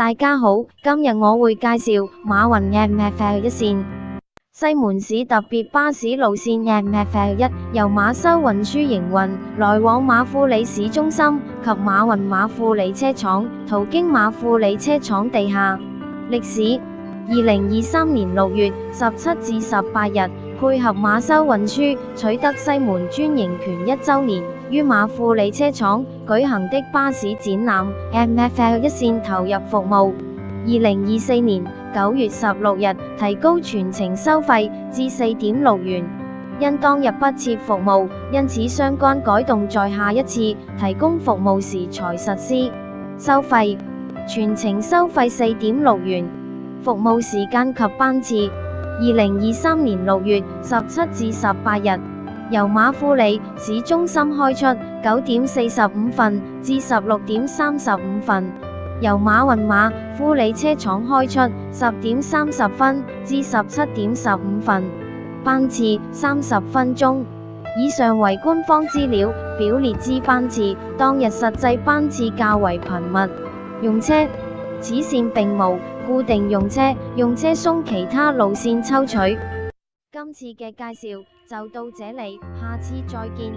大家好，今日我會介紹馬雲 MFL 一線西門市特別巴士路線 MFL1，由馬修運輸營運，來往馬富里市中心及馬雲馬富里車廠，途經馬富里車廠地下。歷史：2023年6月17至18日，配合馬修運輸取得西門專營權1週年，於馬富里車廠舉行的巴士展覽 MFL 一線投入服務。2024年9月16日提高全程收費至4.6元，因當日不設服務，因此相關改動在下一次提供服務時才實施。收費：全程收費4.6元，服務時間及班次：2023年6月17至18日，由馬富里市中心開出9點45分至16點35分，由馬雲馬富里車廠開出10點30分至17點15分，班次30分鐘。以上為官方資料表列之班次，當日實際班次較為頻密。用車：此線並無固定用車，用車鬆其他路線抽取。今次嘅介紹就到這裡，下次再見。